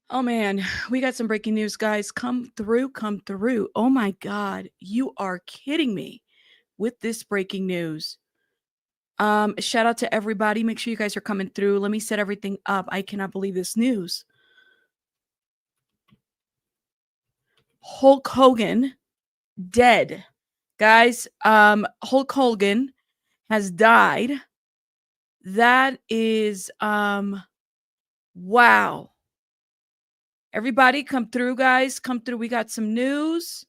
Oh man, we got some breaking news, guys. Come through, come through. Oh my God, you are kidding me with this breaking news. Shout out to everybody. Make sure you guys are coming through. Let me set everything up. I cannot believe this news. Hulk Hogan dead. Guys, Hulk Hogan has died. That is wow. Everybody come through, guys. Come through. We got some news.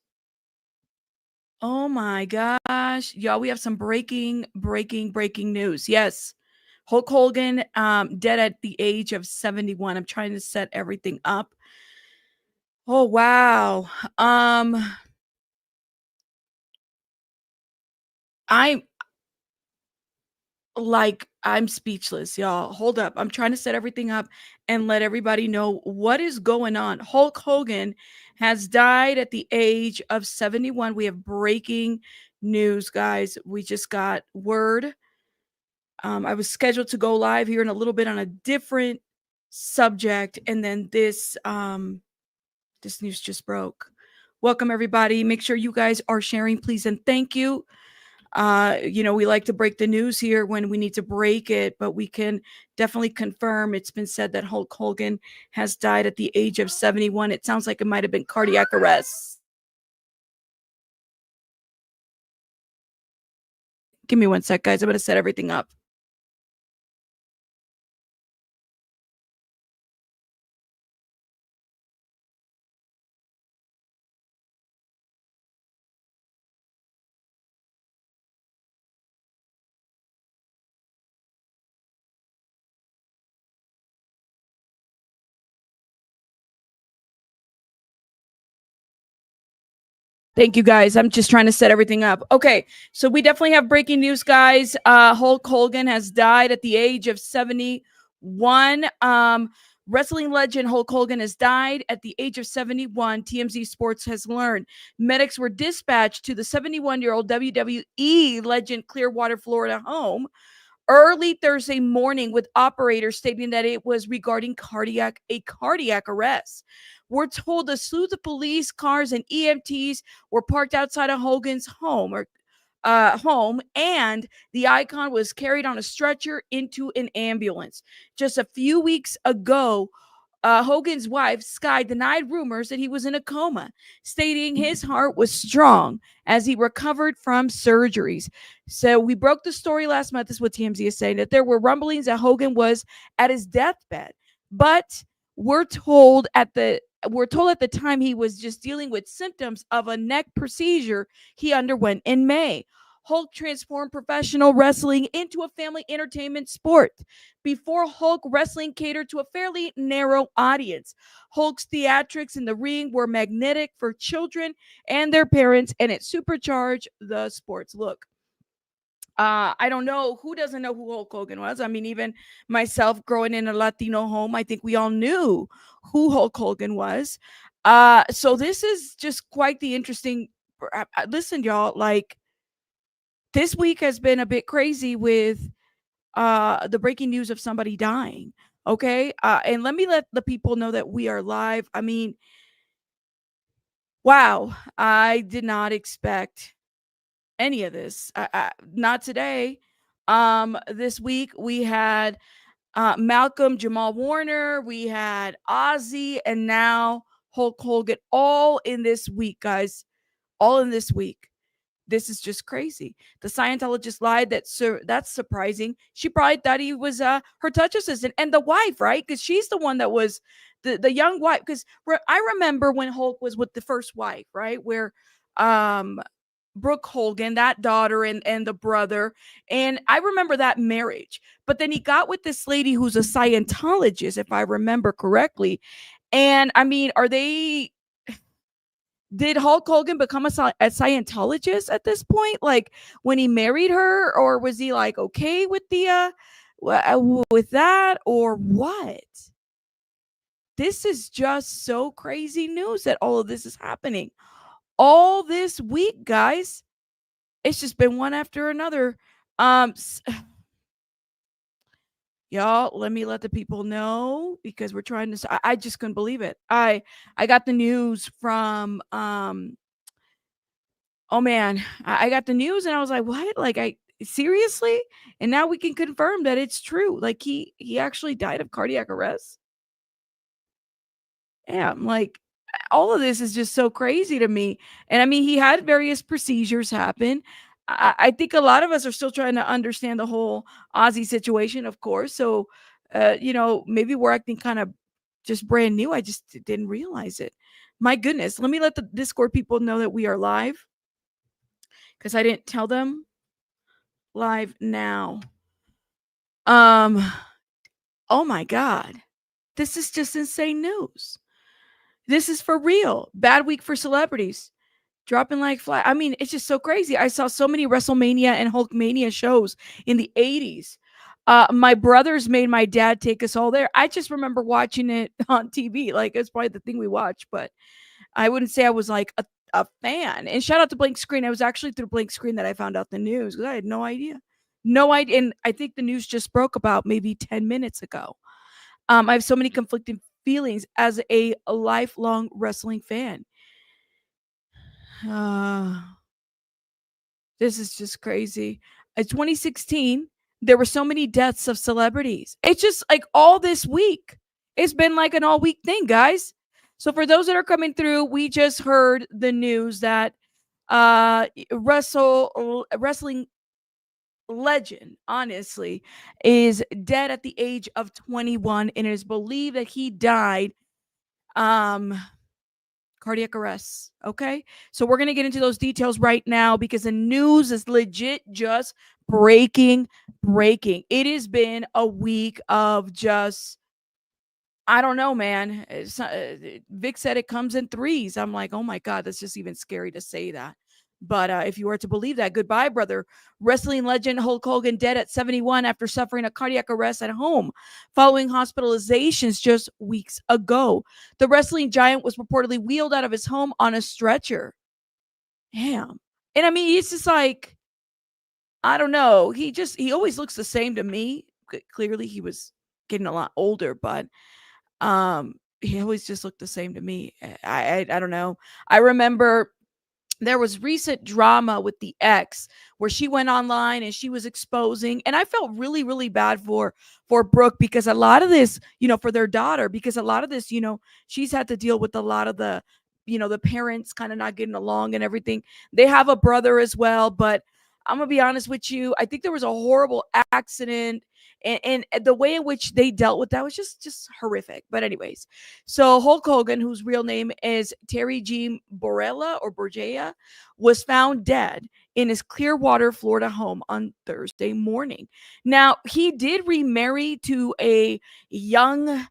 Oh my gosh. Y'all, we have some breaking news. Yes. Hulk Hogan dead at the age of 71. I'm trying to set everything up. Oh wow. I I'm speechless, y'all. Hold up. I'm trying to set everything up and let everybody know what is going on. Hulk Hogan has died at the age of 71. We have breaking news, guys. We just got word. I was scheduled to go live here in a little bit on a different subject, and then this news just broke. Welcome everybody. Make sure you guys are sharing, please, and thank you. We like to break the news here when we need to break it, but we can definitely confirm it's been said that Hulk Hogan has died at the age of 71. It sounds like it might have been cardiac arrest. Give me one sec, guys. I'm going to set everything up. Thank you, guys. I'm just trying to set everything up. Okay, so we definitely have breaking news, guys. Hulk Hogan has died at the age of 71. Wrestling legend Hulk Hogan has died at the age of 71. TMZ Sports has learned. Medics were dispatched to the 71-year-old WWE legend Clearwater, Florida home early Thursday morning with operators stating that it was regarding a cardiac arrest. We're told a slew of police cars and EMTs were parked outside of Hogan's home, and the icon was carried on a stretcher into an ambulance. Just a few weeks ago, Hogan's wife, Sky, denied rumors that he was in a coma, stating his heart was strong as he recovered from surgeries. So we broke the story last month. This is what TMZ is saying, that there were rumblings that Hogan was at his deathbed, but we're told at the time he was just dealing with symptoms of a neck procedure he underwent in May. Hulk transformed professional wrestling into a family entertainment sport. Before Hulk, wrestling catered to a fairly narrow audience. Hulk's theatrics in the ring were magnetic for children and their parents, and it supercharged the sports. Look, I don't know who doesn't know who Hulk Hogan was. I mean, even myself growing in a Latino home, I think we all knew who Hulk Hogan was. So this is just quite the interesting. Listen, y'all, like this week has been a bit crazy with the breaking news of somebody dying. Okay. And let me let the people know that we are live. I mean, wow. I did not expect any of this. Not today. This week we had Malcolm Jamal Warner, we had Ozzy, and now Hulk Hogan, all in this week, guys. All in this week. This is just crazy. The Scientologist lied. That's surprising. She probably thought he was her touch assistant and the wife, right? Because she's the one that was the young wife. Because I remember when Hulk was with the first wife, right? Where um Brooke Hogan, that daughter and the brother. And I remember that marriage. But then he got with this lady who's a Scientologist, if I remember correctly. And I mean, did Hulk Hogan become a Scientologist at this point? Like when he married her, or was he like okay with the with that, or what? This is just so crazy news that all of this is happening all this week, guys. It's just been one after another. Um, Y'all, let me let the people know because we're trying to I just couldn't believe it. I got the news from oh man, I got the news and I was like, "What? Like I seriously?" And now we can confirm that it's true. Like he actually died of cardiac arrest. Yeah, I'm like all of this is just so crazy to me. And I mean, he had various procedures happen. I think a lot of us are still trying to understand the whole Ozzy situation, of course. So, maybe we're acting kind of just brand new. I just didn't realize it. My goodness, let me let the Discord people know that we are live because I didn't tell them live now. Um, oh my God, this is just insane news. This is for real. Bad week for celebrities. Dropping like fly. I mean, it's just so crazy. I saw so many WrestleMania and Hulkmania shows in the 80s. My brothers made my dad take us all there. I just remember watching it on TV. Like it's probably the thing we watched, but I wouldn't say I was like a fan. And shout out to Blank Screen. I was actually through Blank Screen that I found out the news because I had no idea. No idea. And I think the news just broke about maybe 10 minutes ago. I have so many conflicting feelings as a lifelong wrestling fan. Uh, this is just crazy. In 2016, there were so many deaths of celebrities. It's just like all this week. It's been like an all week thing, guys. So for those that are coming through, we just heard the news that wrestling legend, honestly, is dead at the age of 21, and it is believed that he died um cardiac arrest. Okay. So we're going to get into those details right now because the news is legit just breaking. It has been a week of just, I don't know, man. Vic said it comes in threes. I'm like, oh my God, that's just even scary to say that. But if you were to believe that, goodbye, brother. Wrestling legend Hulk Hogan dead at 71 after suffering a cardiac arrest at home following hospitalizations just weeks ago. The wrestling giant was reportedly wheeled out of his home on a stretcher. Damn. And I mean, it's just like, I don't know. He always looks the same to me. Clearly, he was getting a lot older, but he always just looked the same to me. I don't know. I remember there was recent drama with the ex where she went online and she was exposing, and I felt really bad for Brooke because a lot of this, for their daughter, because a lot of this, she's had to deal with a lot of the, the parents kind of not getting along and everything. They have a brother as well, but I'm gonna be honest with you, I think there was a horrible accident, and the way in which they dealt with that was just horrific. But anyways, so Hulk Hogan, whose real name is Terry G. Borella or Borgia, was found dead in his Clearwater, Florida home on Thursday morning. Now, he did remarry to a younger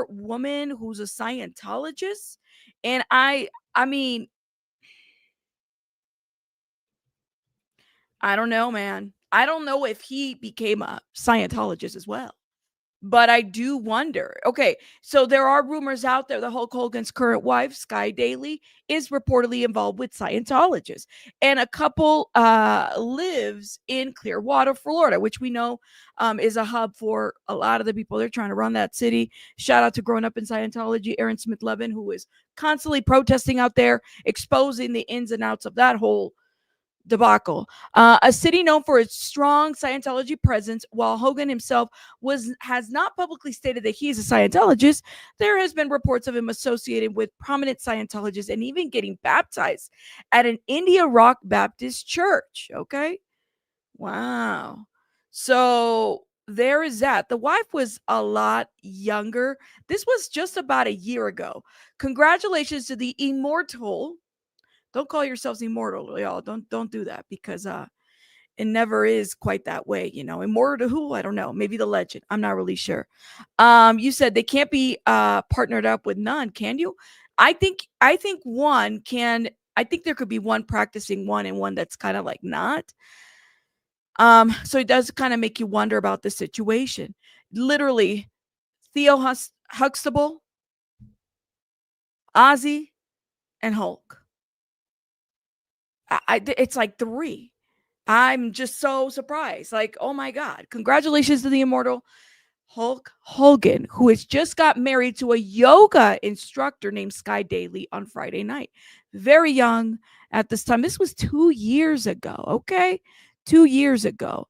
woman who's a Scientologist. And I mean, I don't know, man. I don't know if he became a Scientologist as well. But I do wonder. Okay, so there are rumors out there that Hulk Hogan's current wife, Sky Daly, is reportedly involved with Scientologists. And a couple lives in Clearwater, Florida, which we know is a hub for a lot of the people they're trying to run that city. Shout out to Growing Up in Scientology, Aaron Smith Levin, who is constantly protesting out there, exposing the ins and outs of that whole debacle. A city known for its strong Scientology presence, while Hogan himself has not publicly stated that he is a Scientologist, there has been reports of him associated with prominent Scientologists and even getting baptized at an India Rock Baptist church. Okay. Wow. So there is that. The wife was a lot younger. This was just about a year ago. Congratulations to the immortal. Don't call yourselves immortal, y'all. Don't do that because it never is quite that way, Immortal to who? I don't know. Maybe the legend. I'm not really sure. You said they can't be partnered up with none, can you? I think one can. I think there could be one practicing one and one that's kind of like not. So it does kind of make you wonder about the situation. Literally, Theo Huxtable, Ozzy, and Hulk. It's like three. I'm just so surprised. Like, oh my God. Congratulations to the immortal Hulk Hogan, who has just got married to a yoga instructor named Sky Daly on Friday night. Very young at this time. This was 2 years ago. Okay. 2 years ago.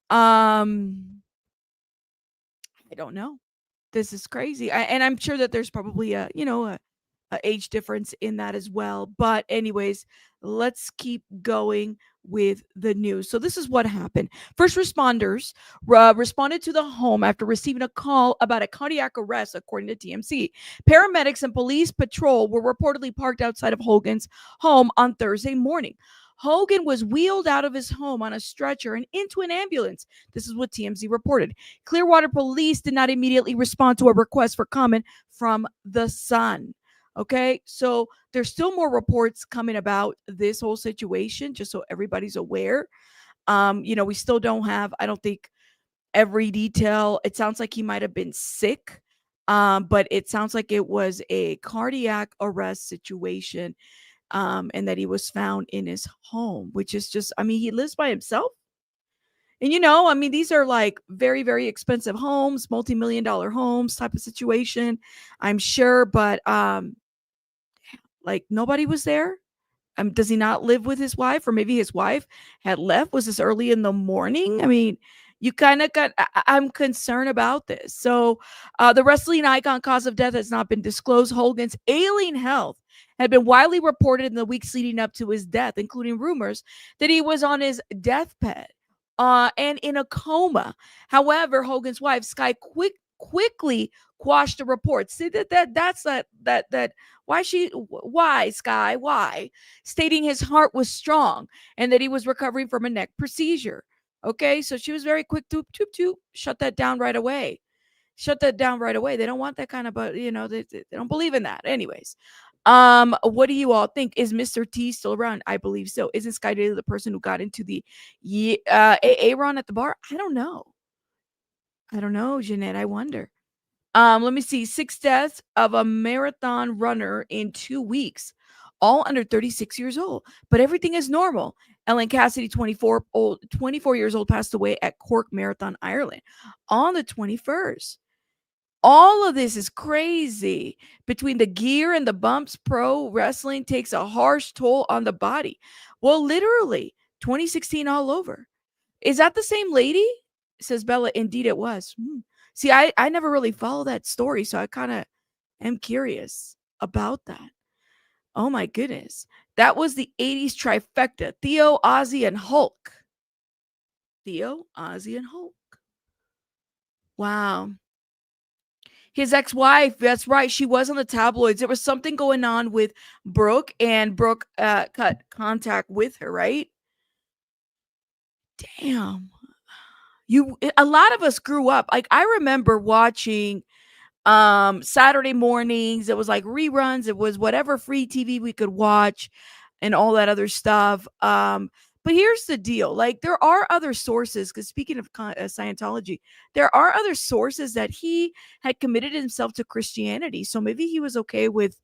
I don't know. This is crazy. And I'm sure that there's probably a age difference in that as well. But anyways, let's keep going with the news. So this is what happened. First responders responded to the home after receiving a call about a cardiac arrest, according to TMC. Paramedics and police patrol were reportedly parked outside of Hogan's home on Thursday morning. Hogan was wheeled out of his home on a stretcher and into an ambulance. This is what TMZ reported. Clearwater police did not immediately respond to a request for comment from the Sun. Okay, so there's still more reports coming about this whole situation, just so everybody's aware. We still don't have, I don't think, every detail. It sounds like he might have been sick, but it sounds like it was a cardiac arrest situation, and that he was found in his home, which is just, I mean, he lives by himself. And I mean, these are like very, very expensive homes, multi-million dollar homes type of situation, I'm sure. But like nobody was there. Does he not live with his wife? Or maybe his wife had left? Was this early in the morning? I mean, you kind of got, I'm concerned about this. So the wrestling icon cause of death has not been disclosed. Hogan's ailing health had been widely reported in the weeks leading up to his death, including rumors that he was on his deathbed and in a coma. However, Hogan's wife, Sky, quickly quashed the report. See that why Sky, why, stating his heart was strong and that he was recovering from a neck procedure. Okay, so she was very quick to shut that down right away. Shut that down right away. They don't want that kind of, but they don't believe in that. Anyways, what do you all think? Is Mr. T still around? I believe so. Isn't Sky Daly the person who got into the Aaron at the bar? I don't know. I don't know, Jeanette. I wonder. Let me see. 6 deaths of a marathon runner in 2 weeks, all under 36 years old. But everything is normal. Ellen Cassidy, 24 years old, passed away at Cork Marathon, Ireland on the 21st. All of this is crazy. Between the gear and the bumps, pro wrestling takes a harsh toll on the body. Well, literally, 2016 all over. Is that the same lady? Says Bella. Indeed, it was. See, I never really followed that story, so I kind of am curious about that. Oh my goodness. That was the 80s trifecta. Theo, Ozzy, and Hulk. Theo, Ozzy, and Hulk. Wow. His ex-wife, that's right, she was on the tabloids. There was something going on with Brooke, and Brooke cut contact with her, right? Damn. A lot of us grew up, like I remember watching Saturday mornings. It was like reruns, it was whatever free TV we could watch and all that other stuff. But here's the deal, like there are other sources, because speaking of Scientology, there are other sources that he had committed himself to Christianity, so maybe he was okay with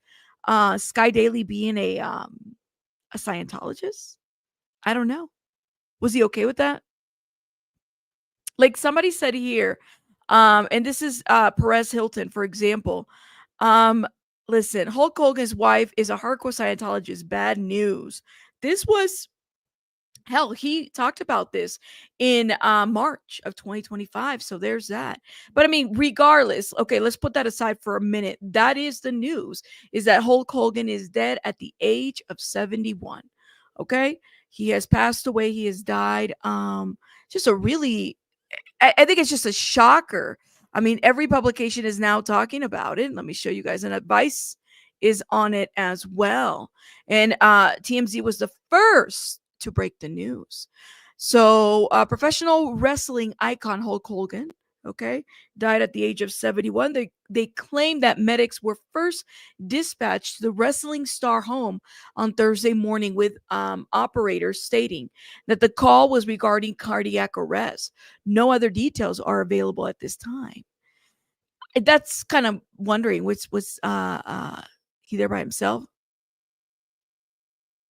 Sky Daly being a Scientologist. I don't know. Was he okay with that? Like somebody said here, and this is Perez Hilton, for example. Um, Listen, Hulk Hogan's wife is a hardcore Scientologist. Bad news. This was hell. He talked about this in March of 2025. So there's that. But I mean, regardless, okay, let's put that aside for a minute. That is the news: is that Hulk Hogan is dead at the age of 71. Okay, he has passed away. He has died. Just a really, I think it's just a shocker. I mean, every publication is now talking about it. Let me show you guys. And advice is on it as well. And TMZ was the first to break the news. So, professional wrestling icon Hulk Hogan, okay, died at the age of 71. They claim that medics were first dispatched to the wrestling star home on Thursday morning, with operators stating that the call was regarding cardiac arrest. No other details are available at this time. That's kind of wondering, was he there by himself?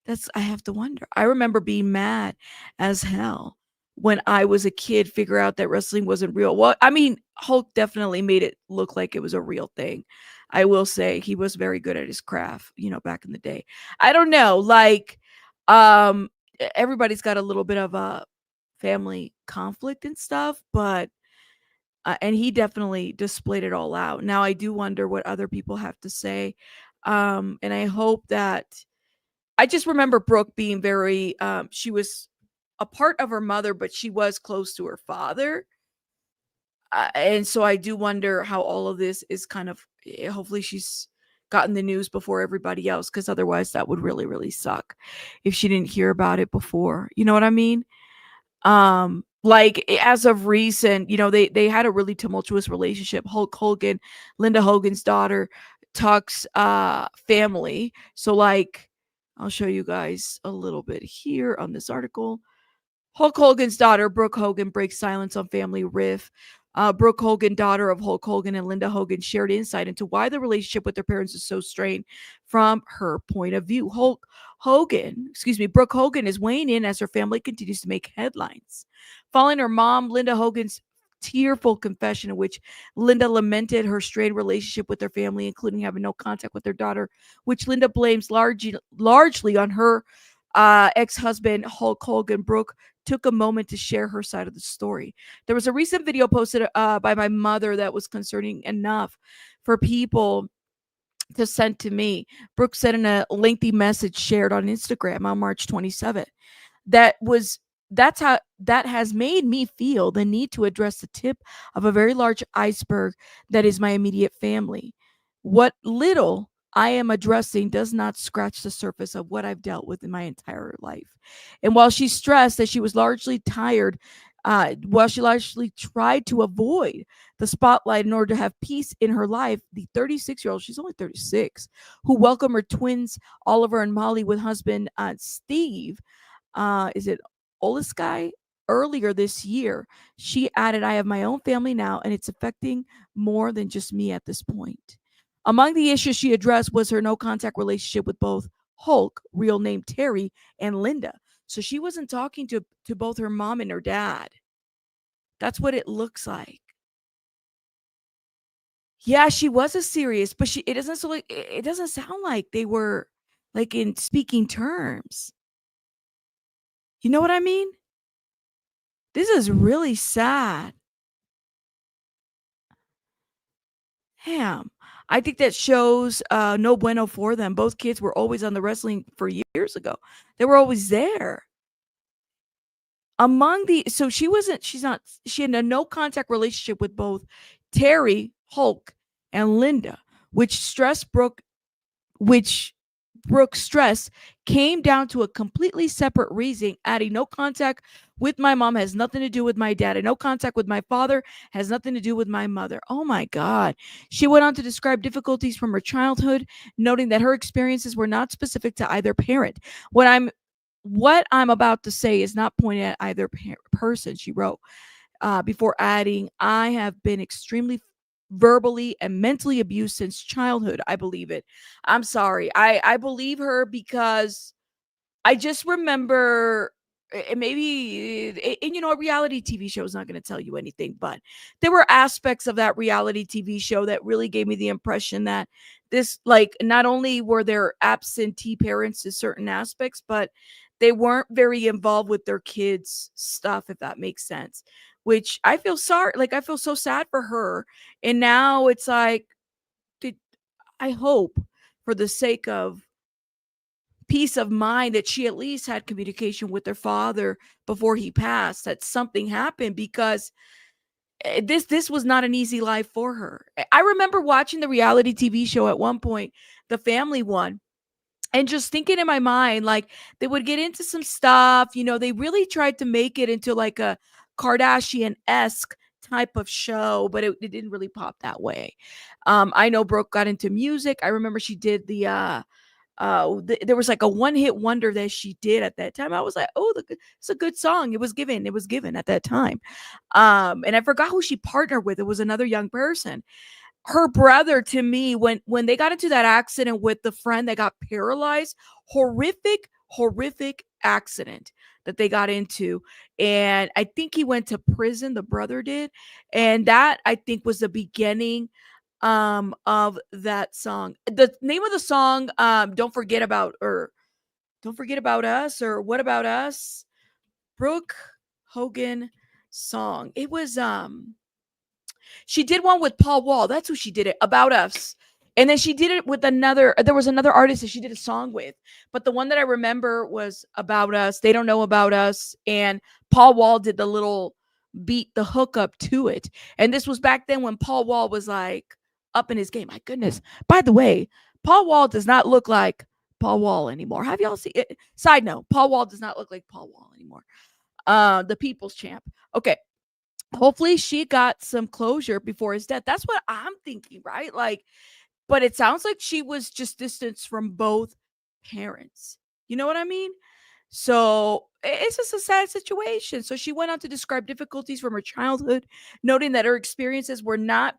I have to wonder. I remember being mad as hell when I was a kid, figure out that wrestling wasn't real. Well, I mean, Hulk definitely made it look like it was a real thing. I will say he was very good at his craft, back in the day. I don't know, like, everybody's got a little bit of a family conflict and stuff, but and he definitely displayed it all out. Now I do wonder what other people have to say, and I hope that I just remember Brooke being very, she was a part of her mother, but she was close to her father. And so I do wonder how all of this is kind of, hopefully she's gotten the news before everybody else, because otherwise that would really, really suck if she didn't hear about it before. You know what I mean? Like, as of recent, they had a really tumultuous relationship. Hulk Hogan, Linda Hogan's daughter, Tuck's family. So, like, I'll show you guys a little bit here on this article. Hulk Hogan's daughter, Brooke Hogan, breaks silence on family riff. Brooke Hogan, daughter of Hulk Hogan and Linda Hogan, shared insight into why the relationship with their parents is so strained from her point of view. Brooke Hogan is weighing in as her family continues to make headlines. Following her mom, Linda Hogan's tearful confession, in which Linda lamented her strained relationship with her family, including having no contact with her daughter, which Linda blames largely on her ex-husband Hulk Hogan. Brooke took a moment to share her side of the story. There was a recent video posted by my mother that was concerning enough for people to send to me. Brooke said in a lengthy message shared on Instagram on March 27th, that has made me feel the need to address the tip of a very large iceberg that is my immediate family. What little I am addressing does not scratch the surface of what I've dealt with in my entire life. And while she stressed that she was largely tired, while she largely tried to avoid the spotlight in order to have peace in her life, the 36-year-old, she's only 36, who welcomed her twins, Oliver and Molly, with husband Steve, is it Olisky? Earlier this year, she added, I have my own family now, and it's affecting more than just me at this point. Among the issues she addressed was her no contact relationship with both Hulk, real name Terry, and Linda. So she wasn't talking to both her mom and her dad. That's what it looks like. Yeah, she was a serious, but it doesn't sound like they were like in speaking terms. You know what I mean? This is really sad. Damn. I think that shows no bueno for them. Both kids were always on the wrestling for years ago. They were always there. So she had a no contact relationship with both Terry, Hulk, and Linda, which Brooke's stress came down to a completely separate reason, adding no contact with my mom has nothing to do with my dad, and no contact with my father has nothing to do with my mother. Oh my God. She went on to describe difficulties from her childhood, noting that her experiences were not specific to either parent. What I'm about to say is not pointed at either person, she wrote, before adding, I have been extremely verbally and mentally abused since childhood. I believe it. I'm sorry. I believe her because I just remember, maybe, and a reality TV show is not going to tell you anything, but there were aspects of that reality TV show that really gave me the impression that this, like, not only were there absentee parents to certain aspects, but they weren't very involved with their kids' stuff, if that makes sense. Which I feel sorry, like, I feel so sad for her. And now it's like, did I hope for the sake of peace of mind that she at least had communication with her father before he passed, that something happened, because this was not an easy life for her. I remember watching the reality TV show at one point, the family one, and just thinking in my mind, like, they would get into some stuff, they really tried to make it into like a Kardashian-esque type of show, but it didn't really pop that way. I know Brooke got into music. I remember she did there was like a one-hit wonder that she did at that time. I was like, oh, it's a good song. It was given at that time. And I forgot who she partnered with. It was another young person. Her brother, to me, when they got into that accident with the friend that got paralyzed, horrific horrific accident that they got into. And I think he went to prison, the brother did. And that I think was the beginning of that song. The name of the song, Don't Forget About Us, or What About Us? Brooke Hogan song. It was she did one with Paul Wall. That's who she did it, About Us. And then she did it with there was another artist that she did a song with. But the one that I remember was About Us. They Don't Know About Us. And Paul Wall did the little beat, the hookup to it. And this was back then when Paul Wall was like up in his game. My goodness. By the way, Paul Wall does not look like Paul Wall anymore. Have y'all seen it? Side note, Paul Wall does not look like Paul Wall anymore. The people's champ. Okay, hopefully she got some closure before his death. That's what I'm thinking, right? Like, but it sounds like she was just distanced from both parents. You know what I mean? So it's just a sad situation. So she went on to describe difficulties from her childhood, noting that her experiences were not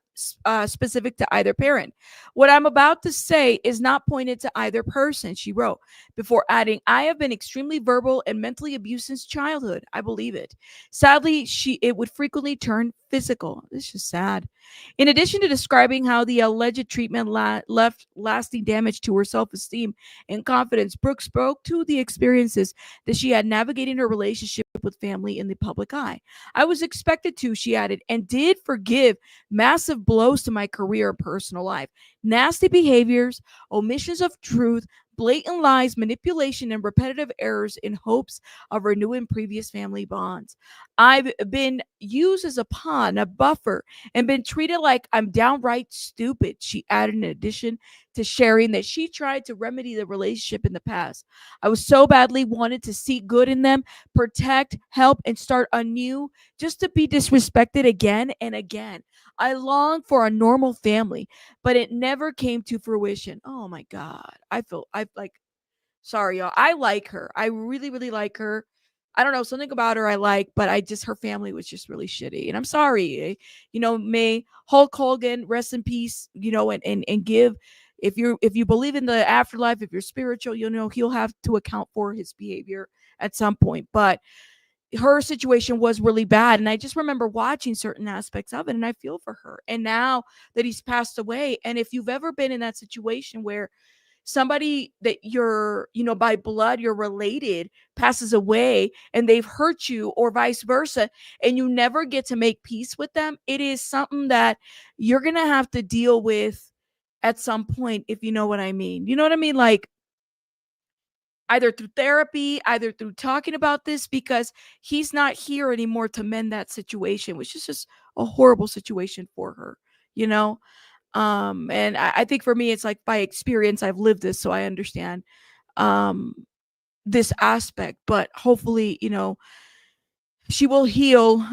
specific to either parent. What I'm about to say is not pointed to either person, she wrote, before adding, I have been extremely verbal and mentally abused since childhood. I believe it. Sadly, it would frequently turn physical. This is sad. In addition to describing how the alleged treatment left lasting damage to her self esteem and confidence, Brooke spoke to the experiences that she had navigating her relationship with family in the public eye. I was expected to, she added, and did forgive massive blows to my career and personal life. Nasty behaviors, omissions of truth, blatant lies, manipulation, and repetitive errors in hopes of renewing previous family bonds. I've been used as a pawn, a buffer, and been treated like I'm downright stupid, she added, in addition to sharing that she tried to remedy the relationship in the past. I was so badly wanted to see good in them, protect, help, and start anew, just to be disrespected again and again. I longed for a normal family, but it never came to fruition. Oh my God. I like, sorry, y'all. I like her. I really, really like her. I don't know, something about her I like, but her family was just really shitty. And I'm sorry. May Hulk Hogan rest in peace, and give, if you believe in the afterlife, if you're spiritual, he'll have to account for his behavior at some point. But her situation was really bad. And I just remember watching certain aspects of it, and I feel for her. And now that he's passed away, and if you've ever been in that situation where somebody that you're, by blood, you're related, passes away and they've hurt you, or vice versa, and you never get to make peace with them, it is something that you're going to have to deal with at some point, if you know what I mean. You know what I mean? Like, either through therapy, either through talking about this, because he's not here anymore to mend that situation, which is just a horrible situation for her, you know? And I think for me, it's like by experience, I've lived this, so I understand um this aspect. But hopefully, she will heal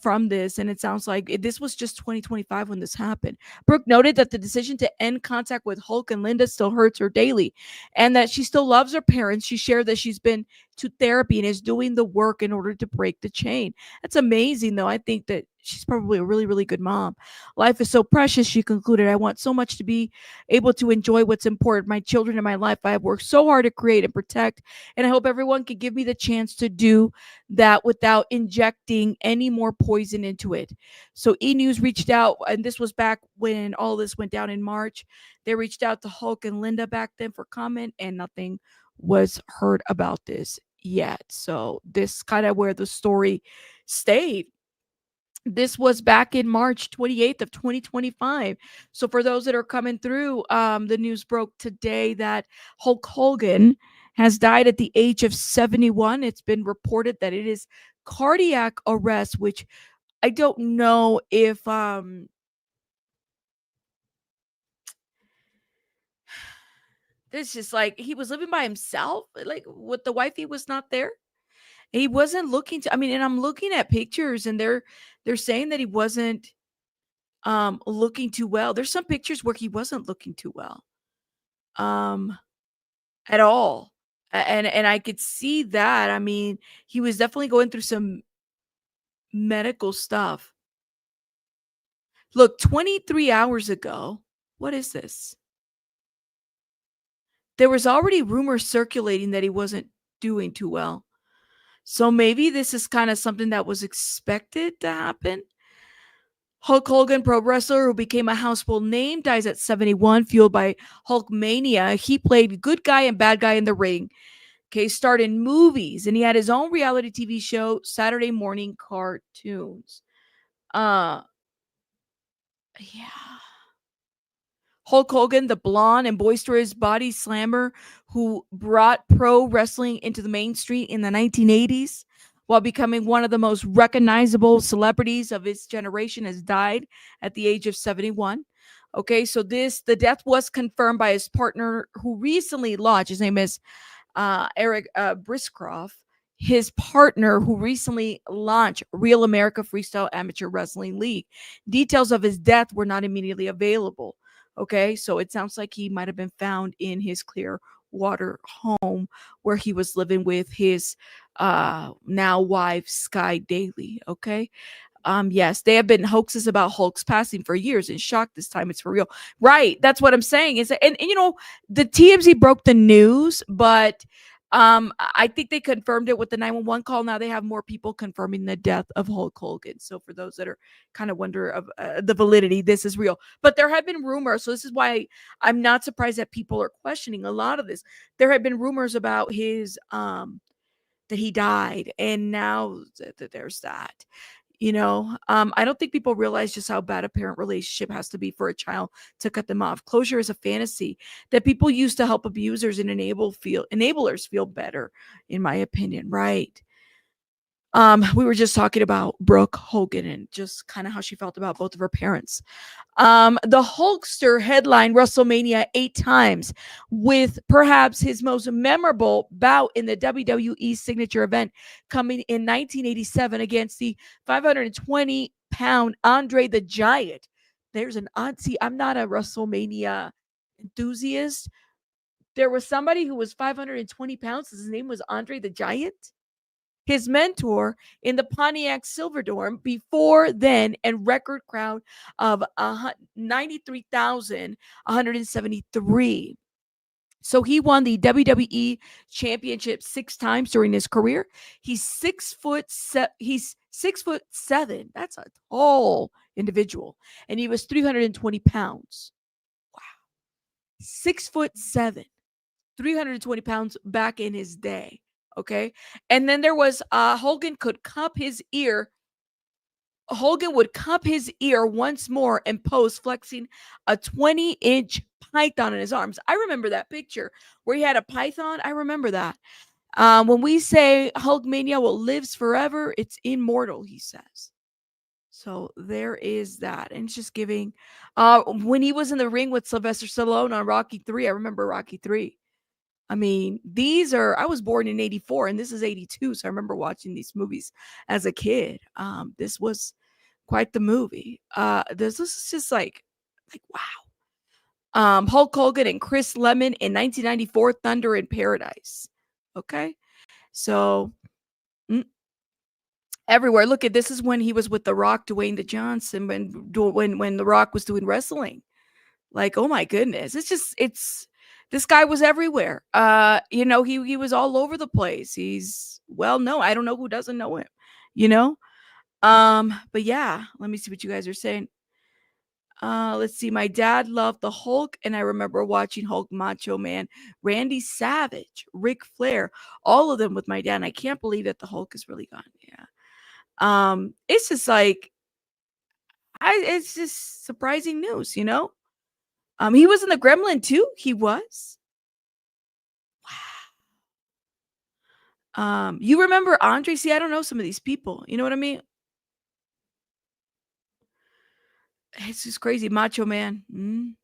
from this. And it sounds like this was just 2025 when this happened. Brooke noted that the decision to end contact with Hulk and Linda still hurts her daily, and that she still loves her parents. She shared that she's been to therapy and is doing the work in order to break the chain. That's amazing, though. I think that she's probably a really, really good mom. Life is so precious, she concluded. I want so much to be able to enjoy what's important, my children and my life. I have worked so hard to create and protect, and I hope everyone can give me the chance to do that without injecting any more poison into it. So E News reached out, and this was back when all this went down in March. They reached out to Hulk and Linda back then for comment, and nothing was heard about this yet. So this kind of where the story stayed. This was back in March 28th of 2025. So for those that are coming through, the news broke today that Hulk Hogan has died at the age of 71. It's been reported that it is cardiac arrest, which I don't know if this is like he was living by himself, like with the wife, he was not there. He wasn't looking to, I mean, and I'm looking at pictures, and they're saying that he wasn't looking too well. There's some pictures where he wasn't looking too well. Um at all. And I could see that. I mean, he was definitely going through some medical stuff. Look, 23 hours ago. What is this? there was already rumors circulating that he wasn't doing too well. So maybe this is kind of something that was expected to happen. Hulk Hogan, pro wrestler who became a household name, dies at 71, fueled by Hulkmania. He played good guy and bad guy in the ring. Okay, starred in movies, and he had his own reality TV show, Saturday Morning Cartoons. Uh, yeah. Hulk Hogan, the blonde and boisterous body slammer who brought pro wrestling into the mainstream in the 1980s while becoming one of the most recognizable celebrities of his generation, has died at the age of 71. Okay, so the death was confirmed by his partner who recently launched. His name is Eric Briscroft, his partner who recently launched Real America Freestyle Amateur Wrestling League. Details of his death were not immediately available. Okay, so it sounds like he might have been found in his Clearwater home where he was living with his now wife, Sky Daly. Okay. Yes, they have been hoaxes about Hulk's passing for years. In shock this time, it's for real. Right. That's what I'm saying. Is and you know, the TMZ broke the news, but I think they confirmed it with the 911 call. Now they have more people confirming the death of Hulk Hogan. So for those that are kind of wonder of the validity, this is real. But there have been rumors, so this is why I'm not surprised that people are questioning a lot of this. There have been rumors about his that he died, and now there's that. I don't think people realize just how bad a parent relationship has to be for a child to cut them off. Closure is a fantasy that people use to help abusers and enablers feel better, in my opinion, right? We were just talking about Brooke Hogan and just kind of how she felt about both of her parents. The Hulkster headlined WrestleMania 8 times, with perhaps his most memorable bout in the WWE signature event coming in 1987 against the 520-pound Andre the Giant. There's an odd, see, I'm not a WrestleMania enthusiast. There was somebody who was 520 pounds. His name was Andre the Giant, his mentor in the Pontiac Silverdome before then, and record crowd of 93,173. So he won the WWE Championship 6 times during his career. He's 6'7". That's a tall individual, and he was 320 pounds. Wow, 6'7", 320 pounds back in his day. Okay. And then there was Hogan would cup his ear once more and pose, flexing a 20-inch python in his arms. I remember that picture where he had a python. I remember that. When we say Hulkmania lives forever, it's immortal, he says. So there is that. And it's just giving when he was in the ring with Sylvester Stallone on Rocky 3. I remember Rocky 3. I mean, I was born in 84 and this is 82. So I remember watching these movies as a kid. This was quite the movie. This is just like wow. Hulk Hogan and Chris Lemon in 1994, Thunder in Paradise. Okay. So everywhere. Look at this is when he was with The Rock, Dwayne the Johnson, when The Rock was doing wrestling. Like, oh my goodness. This guy was everywhere. He was all over the place. He's well known. I don't know who doesn't know him, But yeah, let me see what you guys are saying. Let's see. My dad loved the Hulk, and I remember watching Hulk, Macho Man, Randy Savage, Ric Flair, all of them with my dad. And I can't believe that the Hulk is really gone. Yeah. It's just like it's just surprising news, He was in the Gremlin too. He was. Wow. You remember Andre? See, I don't know some of these people. You know what I mean? It's just crazy. Macho Man.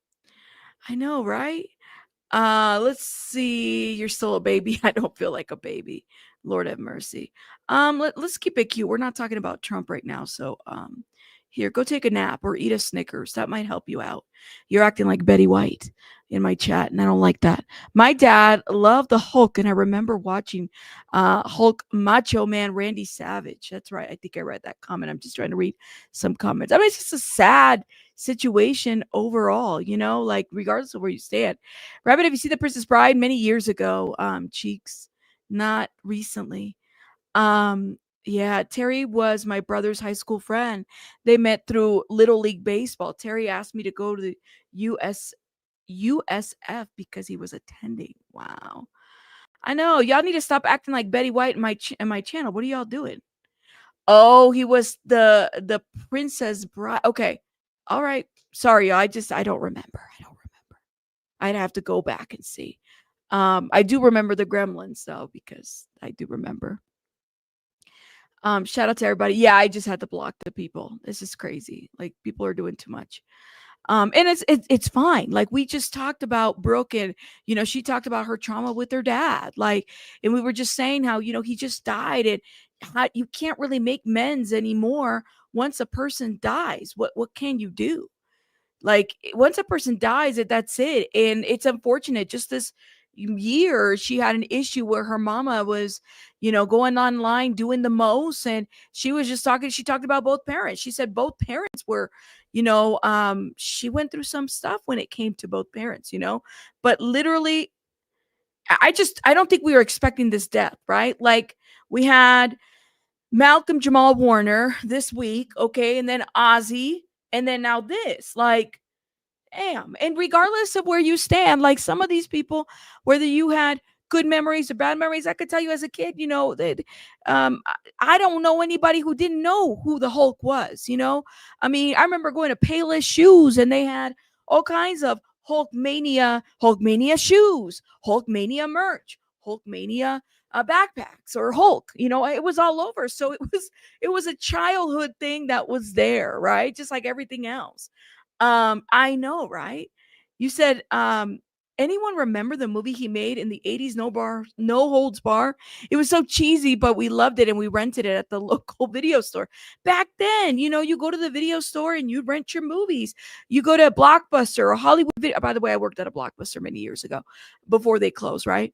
I know, right? Let's see. You're still a baby. I don't feel like a baby. Lord have mercy. Let's keep it cute. We're not talking about Trump right now. So, here, go take a nap or eat a Snickers. That might help you out. You're acting like Betty White in my chat, and I don't like that. My dad loved the Hulk, and I remember watching Hulk, Macho Man, Randy Savage. That's right. I think I read that comment. I'm just trying to read some comments. I mean, it's just a sad situation overall, like regardless of where you stand. Rabbit, have you seen The Princess Bride? Many years ago, Cheeks, not recently. Um, yeah, Terry was my brother's high school friend. They met through Little League Baseball. Terry asked me to go to the US USF because he was attending. Wow. I know. Y'all need to stop acting like Betty White in my channel. What are y'all doing? Oh, he was the Princess Bride. Okay. All right. Sorry, I don't remember. I don't remember. I'd have to go back and see. I do remember the Gremlins though, because I do remember. Shout out to everybody. Yeah, I just had to block the people. This is crazy. Like people are doing too much. And it's fine. Like we just talked about Brooke, and she talked about her trauma with her dad. Like, and we were just saying how he just died, and how you can't really make amends anymore once a person dies. What can you do? Like once a person dies, that's it. And it's unfortunate. Just this year, she had an issue where her mama was, going online doing the most, and she was just talking. She talked about both parents. She said both parents were, she went through some stuff when it came to both parents, but literally, I don't think we were expecting this death, right? Like we had Malcolm Jamal Warner this week, okay, and then Ozzy, and then now this, like, damn. And regardless of where you stand, like some of these people, whether you had good memories or bad memories, I could tell you as a kid, that I don't know anybody who didn't know who the Hulk was. I mean, I remember going to Payless Shoes, and they had all kinds of Hulkmania shoes, Hulkmania merch, Hulkmania backpacks, or Hulk. It was all over. So it was a childhood thing that was there, right? Just like everything else. I know, right? You said, anyone remember the movie he made in the 80s, No Holds Bar? It was so cheesy, but we loved it, and we rented it at the local video store. Back then, you go to the video store and you rent your movies. You go to a Blockbuster or Hollywood Video. By the way, I worked at a Blockbuster many years ago before they closed, right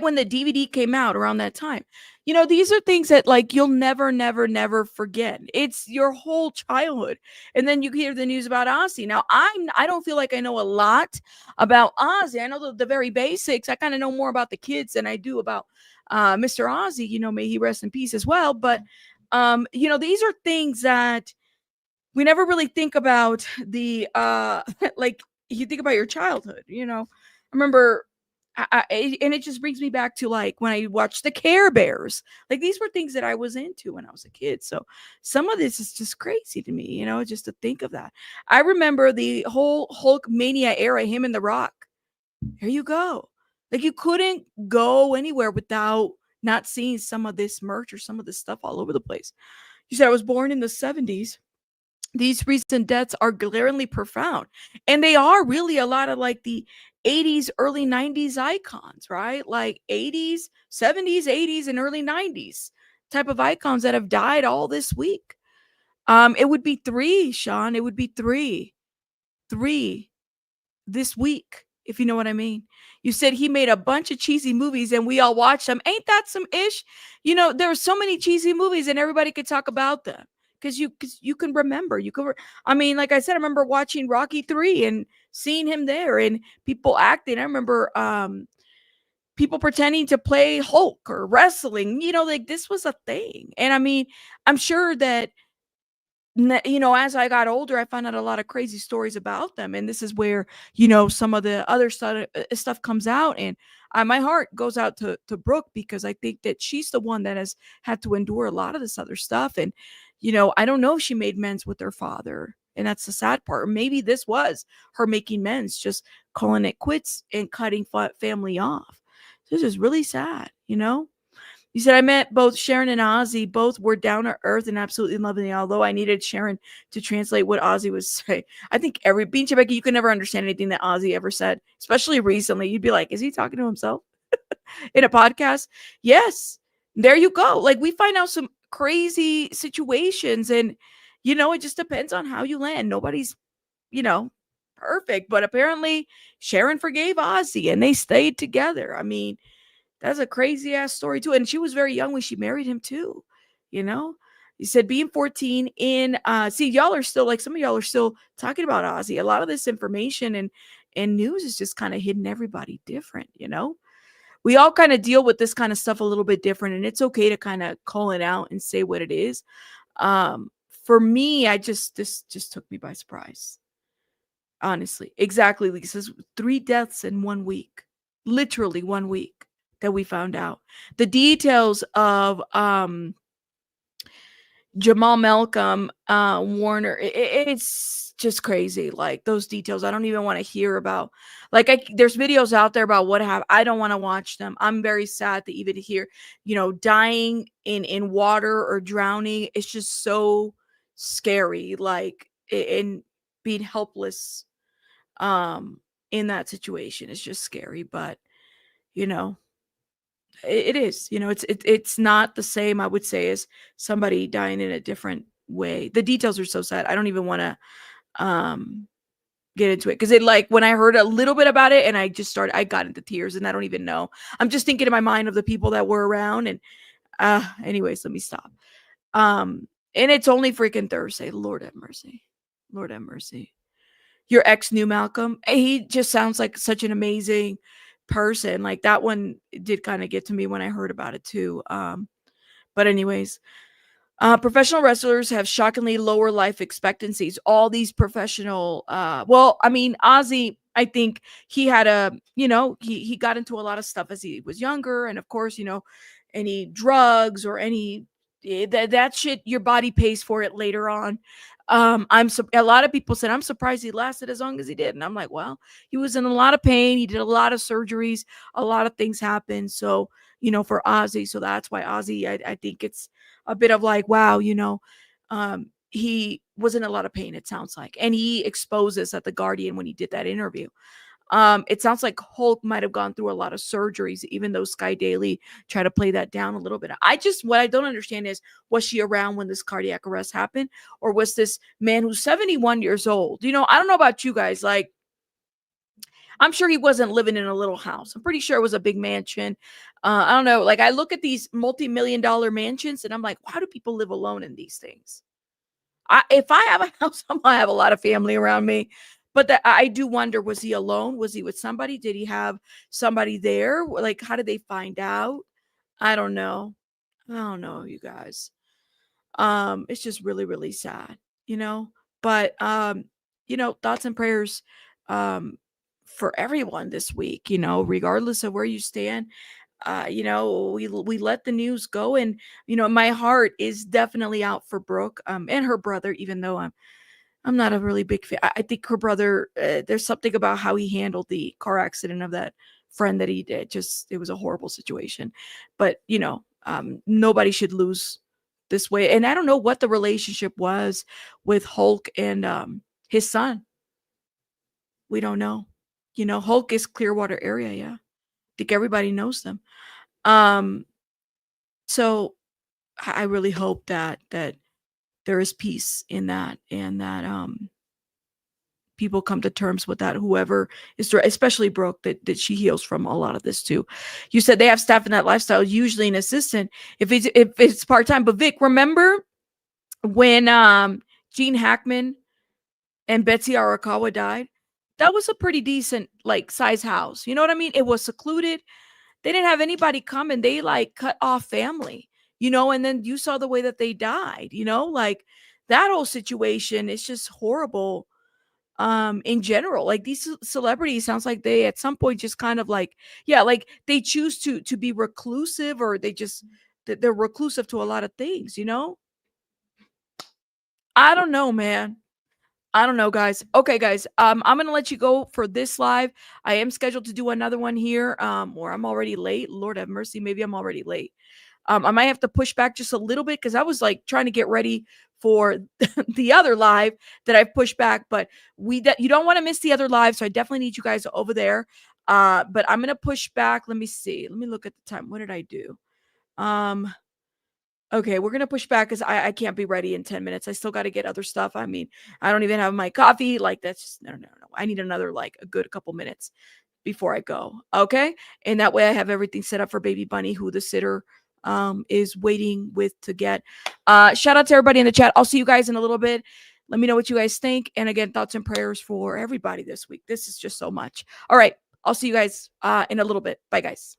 when the DVD came out, around that time. These are things that like you'll never, never, never forget. It's your whole childhood. And then you hear the news about Ozzy. Now, I don't feel like I know a lot about Ozzy. I know the very basics. I kind of know more about the kids than I do about Mr. Ozzy. May he rest in peace as well. But these are things that we never really think about. The like you think about your childhood. I remember, and it just brings me back to like when I watched the Care Bears. Like these were things that I was into when I was a kid. So some of this is just crazy to me, just to think of that. I remember the whole Hulk mania era, him and The Rock. Here you go. Like you couldn't go anywhere without not seeing some of this merch or some of this stuff all over the place. You said I was born in the 70s. These recent deaths are glaringly profound, and they are really a lot of like the 80s, early 90s icons, right? Like 80s, 70s, 80s, and early 90s type of icons that have died all this week. It would be three, Sean. It would be three this week, if you know what I mean. You said he made a bunch of cheesy movies and we all watched them. Ain't that some ish? There were so many cheesy movies and everybody could talk about them because you can remember. I mean, like I said, I remember watching Rocky 3 and seeing him there and people acting. I remember people pretending to play Hulk or wrestling. Like this was a thing. And I mean, I'm sure that as I got older, I found out a lot of crazy stories about them. And this is where, some of the other stuff comes out. And my heart goes out to Brooke because I think that she's the one that has had to endure a lot of this other stuff. And, I don't know if she made amends with her father. And that's the sad part. Or maybe this was her making amends, just calling it quits and cutting family off. So this is really sad. You said I met both Sharon and Ozzy. Both were down to earth and absolutely loving. Although I needed Sharon to translate what Ozzy was saying. I think being Becky, you could never understand anything that Ozzy ever said, especially recently. You'd be like, is he talking to himself in a podcast? Yes. There you go. Like we find out some crazy situations and, it just depends on how you land. Nobody's, perfect. But apparently Sharon forgave Ozzy and they stayed together. I mean, that's a crazy ass story too. And she was very young when she married him too, you know? He said being 14 in see, y'all are still like, some of y'all are still talking about Ozzy. A lot of this information and news is just kind of hitting everybody different, you know? We all kind of deal with this kind of stuff a little bit different, and it's okay to kind of call it out and say what it is. For me, this just took me by surprise. Honestly. Exactly, Lisa's 3 deaths in 1 week. Literally 1 week that we found out. The details of Jamal Malcolm, Warner, it's just crazy. Like, those details, I don't even want to hear about. Like, there's videos out there about what happened. I don't want to watch them. I'm very sad to even hear, dying in water or drowning. It's just so scary. Like, and being helpless in that situation is just scary. But you know it is, it's not the same, I would say, as somebody dying in a different way. The details are so sad, I don't even want to um get into it, because it, like, when I heard a little bit about it and I got into tears, and I don't even know, I'm just thinking in my mind of the people that were around. And anyways, let me stop. And it's only freaking Thursday. Lord have mercy. Lord have mercy. Your ex knew Malcolm. He just sounds like such an amazing person. Like, that one did kind of get to me when I heard about it too. But anyways, professional wrestlers have shockingly lower life expectancies. All these professional, well, I mean, Ozzy, I think he had he got into a lot of stuff as he was younger, and of course, any drugs or any that shit, your body pays for it later on. A lot of people said, I'm surprised he lasted as long as he did, and I'm like, well, he was in a lot of pain. He did a lot of surgeries. A lot of things happened. So, for Ozzy, so that's why Ozzy, I think it's a bit of like, wow, he was in a lot of pain, it sounds like. And he exposed this at The Guardian when he did that interview. It sounds like Hulk might have gone through a lot of surgeries, even though Sky Daily tried to play that down a little bit. What I don't understand is, was she around when this cardiac arrest happened? Or was this man who's 71 years old? I don't know about you guys. Like, I'm sure he wasn't living in a little house. I'm pretty sure it was a big mansion. I don't know. Like, I look at these multi-million-dollar mansions and I'm like, why do people live alone in these things? If I have a house, I'm gonna have a lot of family around me. But I do wonder, was he alone? Was he with somebody? Did he have somebody there? Like, how did they find out? I don't know. I don't know, you guys. It's just really, really sad, you know. But thoughts and prayers um for everyone this week, regardless of where you stand. We let the news go, and my heart is definitely out for Brooke and her brother, even though I'm not a really big fan. I think her brother, there's something about how he handled the car accident of that friend that he did. Just, it was a horrible situation. But, nobody should lose this way. And I don't know what the relationship was with Hulk and his son. We don't know. Hulk is Clearwater area. Yeah. I think everybody knows them. Um, so I really hope that there is peace in that, and that people come to terms with that, whoever is there, especially Brooke, that she heals from a lot of this too. You said they have staff in that lifestyle, usually an assistant if it's part-time. But Vic, remember when Gene Hackman and Betsy Arakawa died? That was a pretty decent, like, size house. You know what I mean? It was secluded. They didn't have anybody come, and they, like, cut off family, and then you saw the way that they died, like, that whole situation is just horrible. In general, like, these celebrities, sounds like they at some point just kind of like, yeah, like, they choose to be reclusive, or they're reclusive to a lot of things. I don't know, man. I don't know, guys. Okay, guys. I'm gonna let you go for this live. I am scheduled to do another one here. Or I'm already late. Lord have mercy. Maybe I'm already late. I might have to push back just a little bit, because I was like trying to get ready for the other live that I've pushed back. But you don't want to miss the other live, so I definitely need you guys over there. But I'm gonna push back. Let me see. Let me look at the time. What did I do? Okay, we're gonna push back, because I can't be ready in 10 minutes. I still got to get other stuff. I mean, I don't even have my coffee. Like, that's just, no. I need another, like, a good couple minutes before I go. Okay, and that way I have everything set up for Baby Bunny, who the sitter is waiting to get. Shout out to everybody in the chat. I'll see you guys in a little bit. Let me know what you guys think. And again, thoughts and prayers for everybody this week. This is just so much. All right. I'll see you guys in a little bit. Bye, guys.